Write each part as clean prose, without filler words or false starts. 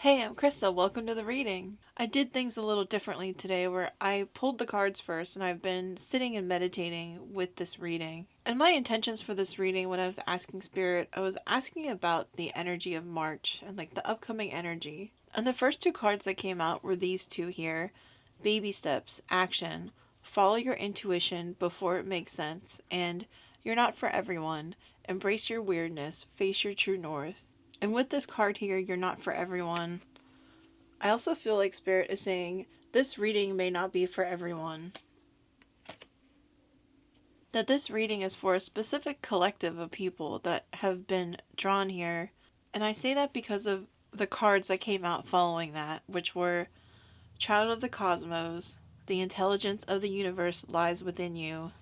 Hey, I'm Krista. Welcome to the reading. I did things a little differently today where I pulled the cards first and I've been sitting and meditating with this reading. And my intentions for this reading, when I was asking Spirit, I was asking about the energy of March and like the upcoming energy. And the first two cards that came out were these two here: baby steps, action, follow your intuition before it makes sense, and you're not for everyone. Embrace your weirdness, face your true north. And with this card here, you're not for everyone, I also feel like Spirit is saying this reading may not be for everyone. That this reading is for a specific collective of people that have been drawn here. And I say that because of the cards that came out following that, which were Child of the Cosmos, the intelligence of the universe lies within you.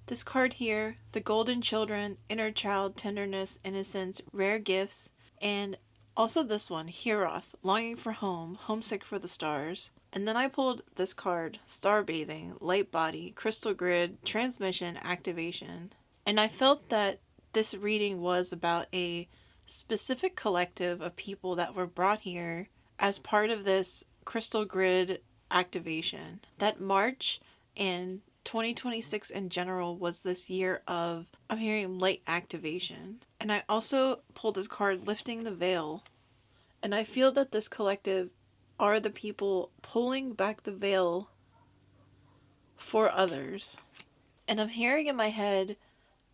This card here, the golden children, inner child, tenderness, innocence, rare gifts, and also this one, Heroth, longing for home, homesick for the stars. And then I pulled this card, Star Bathing, Light Body, Crystal Grid, Transmission, Activation. And I felt that this reading was about a specific collective of people that were brought here as part of this Crystal Grid activation. That March and 2026 in general was this year of, I'm hearing, light activation. And I also pulled this card, Lifting the Veil. And I feel that this collective are the people pulling back the veil for others. And I'm hearing in my head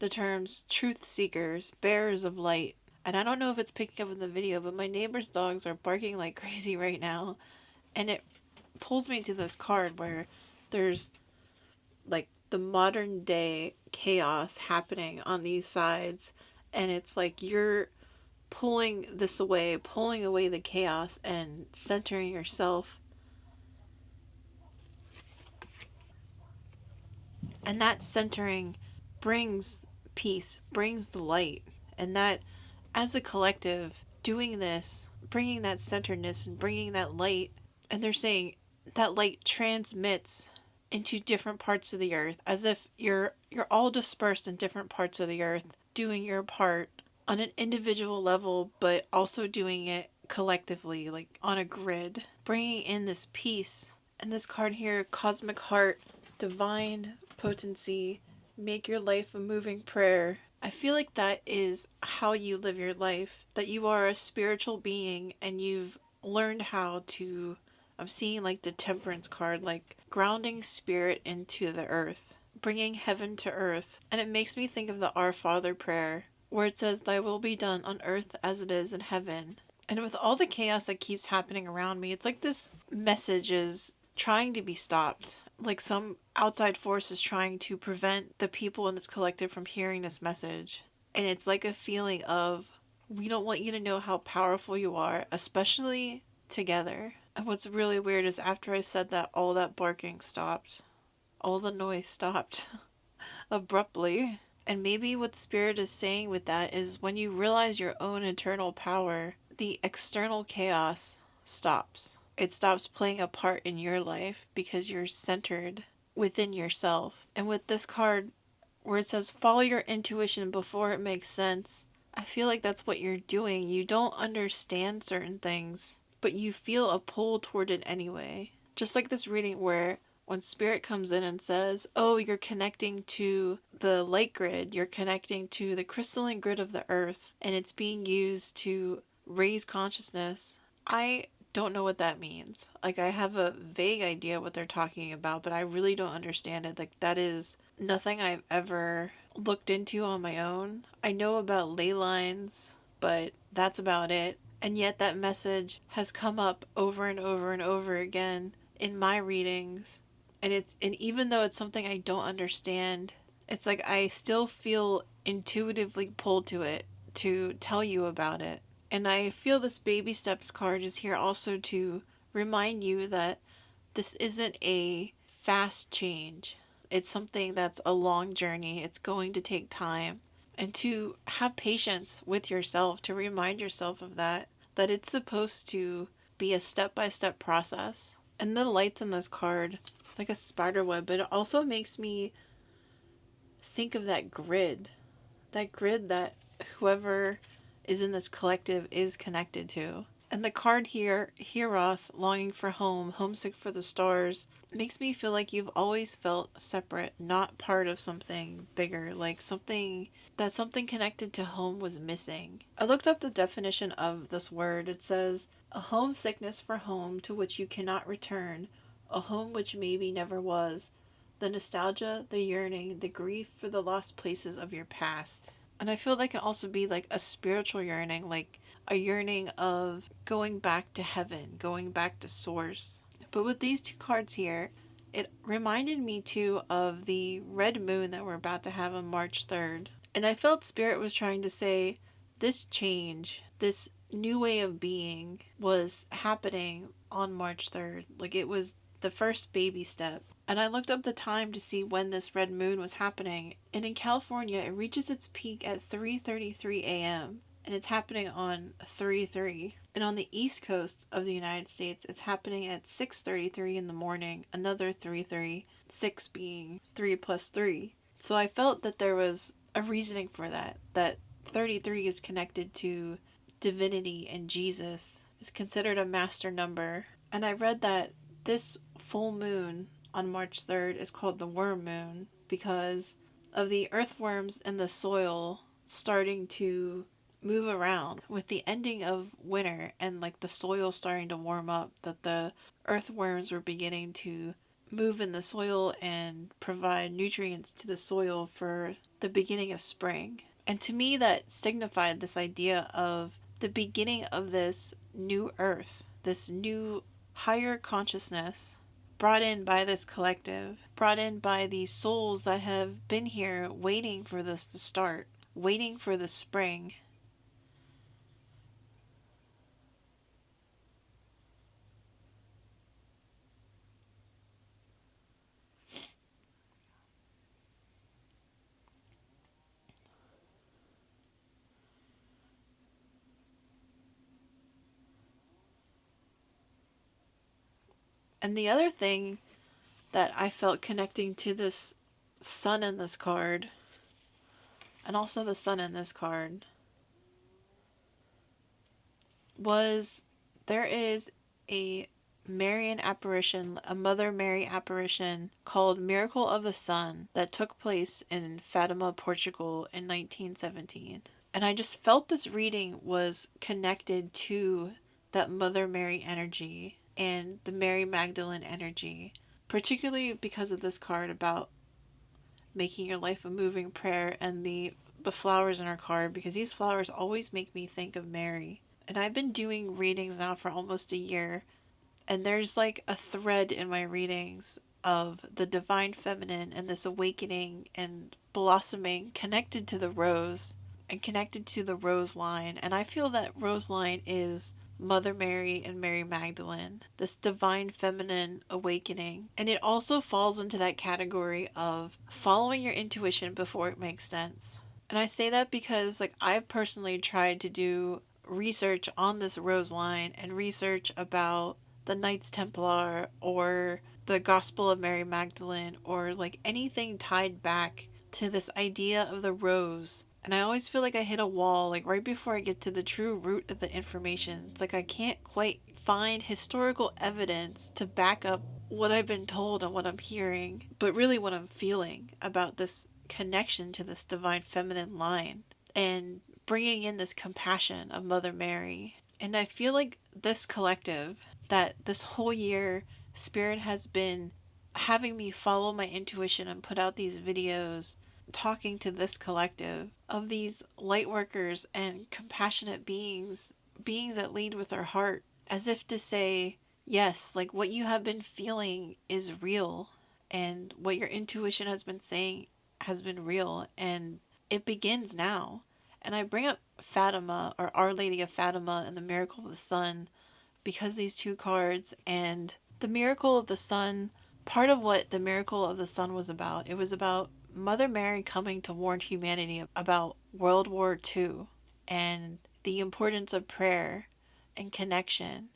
the terms truth seekers, bearers of light. And I don't know if it's picking up in the video, but my neighbor's dogs are barking like crazy right now. And it pulls me to this card where there's like the modern day chaos happening on these sides. And it's like you're pulling this away, pulling away the chaos and centering yourself. And that centering brings peace, brings the light. And that as a collective, doing this, bringing that centeredness and bringing that light, and they're saying that light transmits into different parts of the earth, as if you're all dispersed in different parts of the earth, doing your part on an individual level, but also doing it collectively, like on a grid, bringing in this peace. And this card here, Cosmic Heart, Divine Potency, make your life a moving prayer. I feel like that is how you live your life, that you are a spiritual being and you've learned how to, I'm seeing like the Temperance card, like grounding spirit into the earth, bringing heaven to earth. And it makes me think of the Our Father prayer, where it says, Thy will be done on earth as it is in heaven. And with all the chaos that keeps happening around me, it's like this message is trying to be stopped. Like some outside force is trying to prevent the people in this collective from hearing this message. And it's like a feeling of, we don't want you to know how powerful you are, especially together. And what's really weird is after I said that, all that barking stopped. All the noise stopped abruptly. And maybe what Spirit is saying with that is when you realize your own internal power, the external chaos stops. It stops playing a part in your life because you're centered within yourself. And with this card, where it says follow your intuition before it makes sense, I feel like that's what you're doing. You don't understand certain things, but you feel a pull toward it anyway. Just like this reading where when Spirit comes in and says, oh, you're connecting to the light grid, you're connecting to the crystalline grid of the earth, and it's being used to raise consciousness. I don't know what that means. Like, I have a vague idea what they're talking about, but I really don't understand it. Like, that is nothing I've ever looked into on my own. I know about ley lines, but that's about it. And yet that message has come up over and over and over again in my readings. And even though it's something I don't understand, it's like I still feel intuitively pulled to it to tell you about it. And I feel this baby steps card is here also to remind you that this isn't a fast change. It's something that's a long journey. It's going to take time. And to have patience with yourself, to remind yourself of that, that it's supposed to be a step by step process. And the lights in this card, it's like a spider web, but it also makes me think of that grid. That grid that whoever is in this collective is connected to. And the card here, Heroth, longing for home, homesick for the stars, makes me feel like you've always felt separate, not part of something bigger, like something connected to home was missing. I looked up the definition of this word. It says, a homesickness for home to which you cannot return, a home which maybe never was, the nostalgia, the yearning, the grief for the lost places of your past. And I feel that can also be like a spiritual yearning, like a yearning of going back to heaven, going back to source. But with these two cards here, it reminded me too of the red moon that we're about to have on March 3rd. And I felt Spirit was trying to say this change, this new way of being was happening on March 3rd. Like it was the first baby step. And I looked up the time to see when this red moon was happening. And in California, it reaches its peak at 3:33 a.m. and it's happening on 3/3. And on the east coast of the United States, it's happening at 6:33 in the morning, another 3/3, 6 being 3 plus 3. So I felt that there was a reasoning for that, that 33 is connected to divinity and Jesus. It's considered a master number. And I read that this full moon on March 3rd is called the worm moon because of the earthworms in the soil starting to move around with the ending of winter and like the soil starting to warm up, that the earthworms were beginning to move in the soil and provide nutrients to the soil for the beginning of spring. And to me, that signified this idea of the beginning of this new earth, this new higher consciousness brought in by this collective, brought in by these souls that have been here waiting for this to start, waiting for the spring. And the other thing that I felt connecting to this sun in this card, and also the sun in this card, was there is a Marian apparition, a Mother Mary apparition called Miracle of the Sun that took place in Fatima, Portugal in 1917. And I just felt this reading was connected to that Mother Mary energy and the Mary Magdalene energy, particularly because of this card about making your life a moving prayer and the flowers in her card, because these flowers always make me think of Mary. And I've been doing readings now for almost a year, and there's like a thread in my readings of the divine feminine and this awakening and blossoming connected to the rose and connected to the rose line. And I feel that rose line is Mother Mary and Mary Magdalene, this divine feminine awakening. And it also falls into that category of following your intuition before it makes sense. And I say that because like I've personally tried to do research on this rose line and research about the Knights Templar or the Gospel of Mary Magdalene or like anything tied back to this idea of the rose. And I always feel like I hit a wall, like right before I get to the true root of the information. It's like I can't quite find historical evidence to back up what I've been told and what I'm hearing, but really what I'm feeling about this connection to this divine feminine line and bringing in this compassion of Mother Mary. And I feel like this collective, that this whole year, Spirit has been having me follow my intuition and put out these videos talking to this collective of these light workers and compassionate beings, beings that lead with their heart, as if to say, yes, like what you have been feeling is real, and what your intuition has been saying has been real, and it begins now. And I bring up Fatima, or Our Lady of Fatima, and the Miracle of the Sun because these two cards and the Miracle of the Sun, part of what the Miracle of the Sun was about, it was about Mother Mary coming to warn humanity about World War II and the importance of prayer and connection,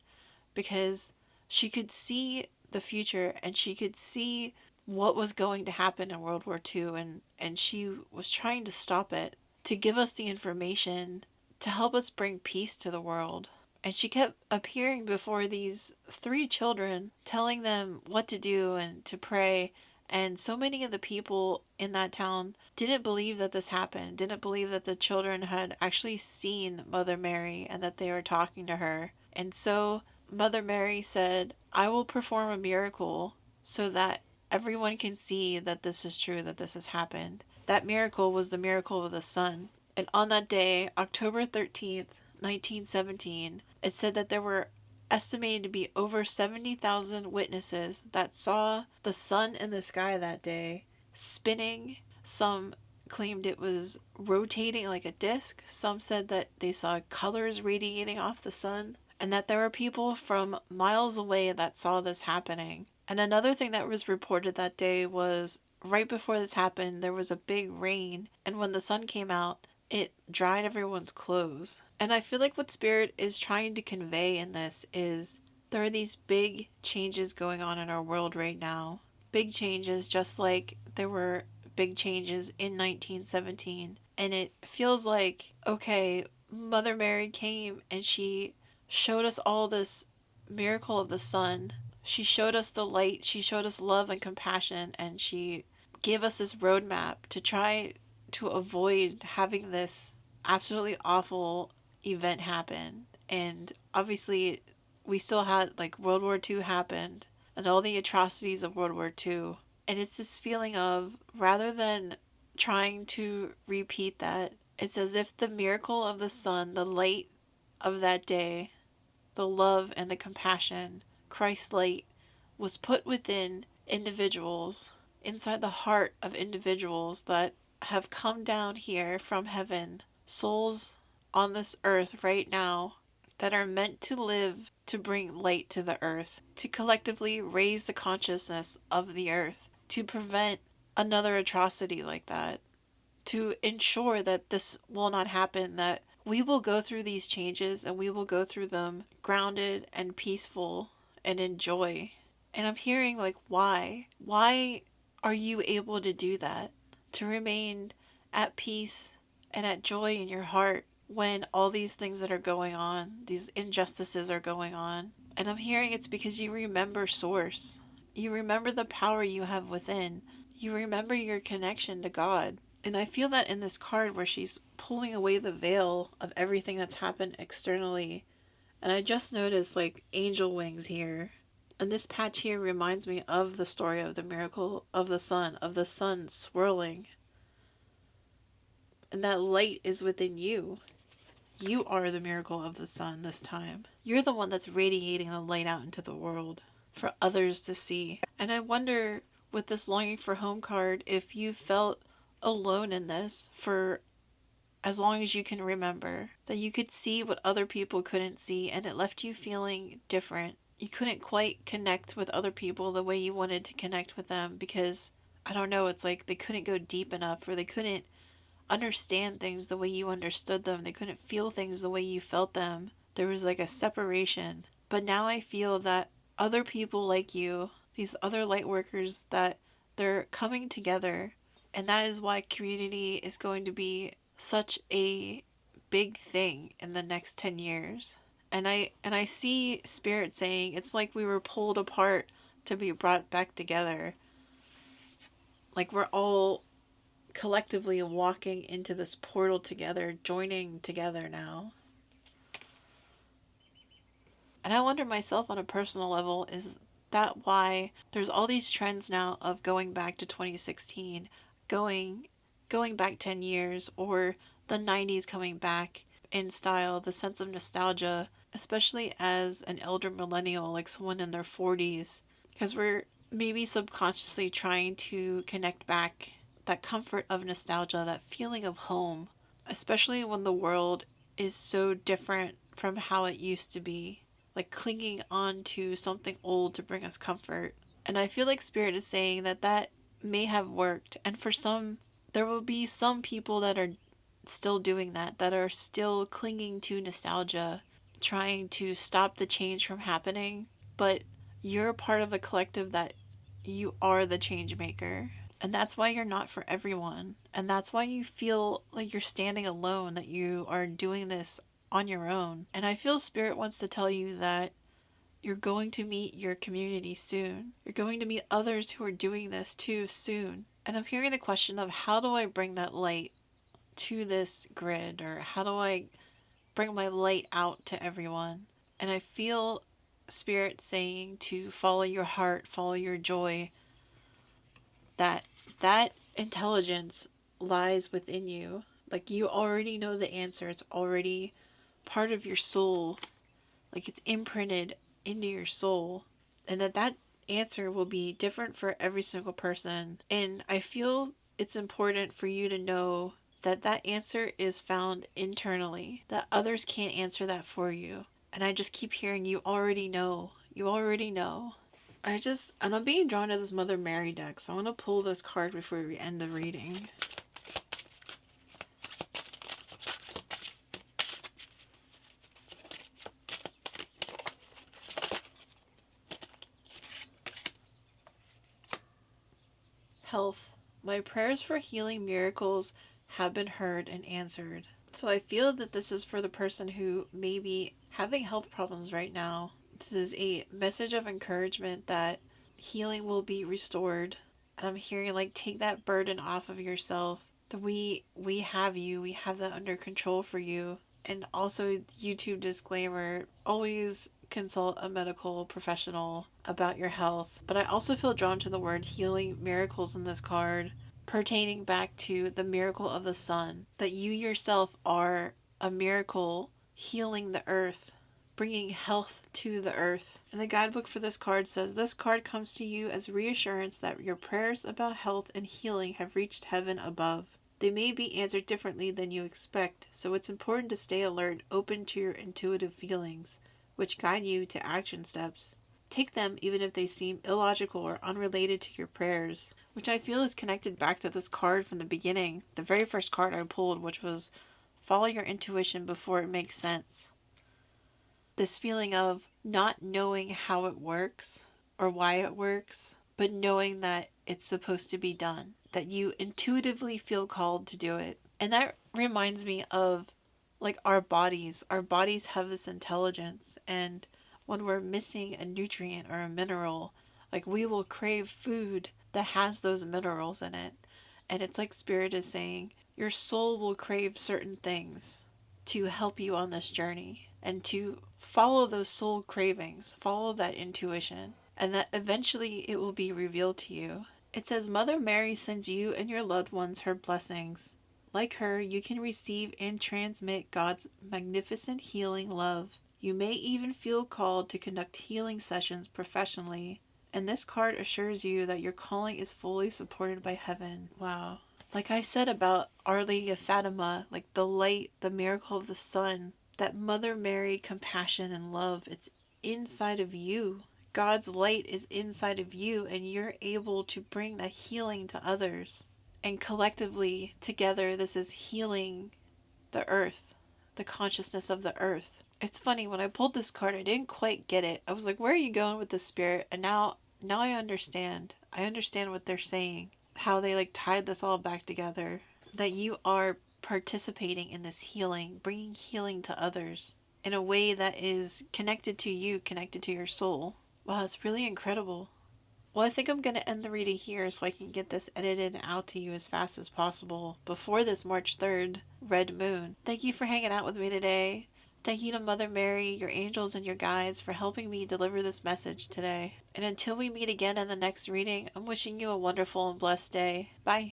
because she could see the future and she could see what was going to happen in World War II, and she was trying to stop it, to give us the information to help us bring peace to the world. And she kept appearing before these three children, telling them what to do and to pray. And so many of the people in that town didn't believe that this happened, didn't believe that the children had actually seen Mother Mary and that they were talking to her. And so Mother Mary said, I will perform a miracle so that everyone can see that this is true, that this has happened. That miracle was the miracle of the sun. And on that day, October 13th, 1917, it said that there were estimated to be over 70,000 witnesses that saw the sun in the sky that day spinning. Some claimed it was rotating like a disc. Some said that they saw colors radiating off the sun, and that there were people from miles away that saw this happening. And another thing that was reported that day was right before this happened, there was a big rain, and when the sun came out, it dried everyone's clothes. And I feel like what Spirit is trying to convey in this is there are these big changes going on in our world right now. Big changes, just like there were big changes in 1917. And it feels like, okay, Mother Mary came and she showed us all this miracle of the sun. She showed us the light, she showed us love and compassion, and she gave us this roadmap to try to avoid having this absolutely awful event happen. And obviously, we still had like World War II happened and all the atrocities of World War II. And it's this feeling of rather than trying to repeat that, it's as if the miracle of the sun, the light of that day, the love and the compassion, Christ's light, was put within individuals, inside the heart of individuals that have come down here from heaven, souls on this earth right now that are meant to live to bring light to the earth, to collectively raise the consciousness of the earth, to prevent another atrocity like that, to ensure that this will not happen, that we will go through these changes and we will go through them grounded and peaceful and in joy. And I'm hearing, like, why? Why are you able to do that? To remain at peace and at joy in your heart when all these things that are going on, these injustices are going on. And I'm hearing it's because you remember Source. You remember the power you have within. You remember your connection to God. And I feel that in this card where she's pulling away the veil of everything that's happened externally. And I just noticed like angel wings here. And this patch here reminds me of the story of the miracle of the sun swirling. And that light is within you. You are the miracle of the sun this time. You're the one that's radiating the light out into the world for others to see. And I wonder, with this longing for home card, if you felt alone in this for as long as you can remember. That you could see what other people couldn't see and it left you feeling different. You couldn't quite connect with other people the way you wanted to connect with them because, I don't know, it's like they couldn't go deep enough or they couldn't understand things the way you understood them. They couldn't feel things the way you felt them. There was like a separation. But now I feel that other people like you, these other light workers, that they're coming together. And that is why community is going to be such a big thing in the next 10 years. And I see Spirit saying it's like we were pulled apart to be brought back together. Like we're all collectively walking into this portal together, joining together now. And I wonder myself on a personal level, is that why there's all these trends now of going back to 2016, going going back 10 years, or the 90s coming back in style, the sense of nostalgia, especially as an elder millennial, like someone in their 40s, because we're maybe subconsciously trying to connect back that comfort of nostalgia, that feeling of home, especially when the world is so different from how it used to be, like clinging on to something old to bring us comfort. And I feel like Spirit is saying that that may have worked, and for some, there will be some people that are still doing that, that are still clinging to nostalgia, trying to stop the change from happening, but you're a part of a collective that you are the change maker. And that's why you're not for everyone. And that's why you feel like you're standing alone, that you are doing this on your own. And I feel Spirit wants to tell you that you're going to meet your community soon. You're going to meet others who are doing this too soon. And I'm hearing the question of, how do I bring that light to this grid? Or how do I bring my light out to everyone? And I feel Spirit saying to follow your heart, follow your joy, that that intelligence lies within you. Like, you already know the answer. It's already part of your soul. Like, it's imprinted into your soul. And that answer will be different for every single person. And I feel it's important for you to know that that answer is found internally, that others can't answer that for you. And I just keep hearing, you already know. You already know. And I'm being drawn to this Mother Mary deck, so I want to pull this card before we end the reading. Health. My prayers for healing miracles have been heard and answered. So I feel that this is for the person who may be having health problems right now. This is a message of encouragement that healing will be restored. And I'm hearing, like, take that burden off of yourself. That we have you. We have that under control for you. And also, YouTube disclaimer, always consult a medical professional about your health. But I also feel drawn to the word healing miracles in this card, pertaining back to the miracle of the sun. That you yourself are a miracle healing the earth, bringing health to the earth. And the guidebook for this card says, this card comes to you as reassurance that your prayers about health and healing have reached heaven above. They may be answered differently than you expect, so it's important to stay alert, open to your intuitive feelings, which guide you to action steps. Take them even if they seem illogical or unrelated to your prayers, which I feel is connected back to this card from the beginning, the very first card I pulled, which was follow your intuition before it makes sense. This feeling of not knowing how it works or why it works, but knowing that it's supposed to be done, that you intuitively feel called to do it. And that reminds me of, like, our bodies. Our bodies have this intelligence, and when we're missing a nutrient or a mineral, like, we will crave food that has those minerals in it. And it's like Spirit is saying, your soul will crave certain things to help you on this journey, and to follow those soul cravings, follow that intuition, and that eventually it will be revealed to you. It says, Mother Mary sends you and your loved ones her blessings. Like her, you can receive and transmit God's magnificent healing love. You may even feel called to conduct healing sessions professionally, and this card assures you that your calling is fully supported by heaven. Wow. Like I said about Our Lady of Fatima, like the light, the miracle of the sun, that Mother Mary compassion and love, it's inside of you. God's light is inside of you, and you're able to bring that healing to others. And collectively, together, this is healing the earth, the consciousness of the earth. It's funny, when I pulled this card, I didn't quite get it. I was like, where are you going with this, Spirit? And now I understand. I understand what they're saying. How they, like, tied this all back together. That you are participating in this healing, bringing healing to others in a way that is connected to you, connected to your soul. Wow, it's really incredible. Well, I think I'm going to end the reading here so I can get this edited out to you as fast as possible before this March 3rd red moon. Thank you for hanging out with me today. Thank you to Mother Mary, your angels, and your guides for helping me deliver this message today. And until we meet again in the next reading, I'm wishing you a wonderful and blessed day. Bye.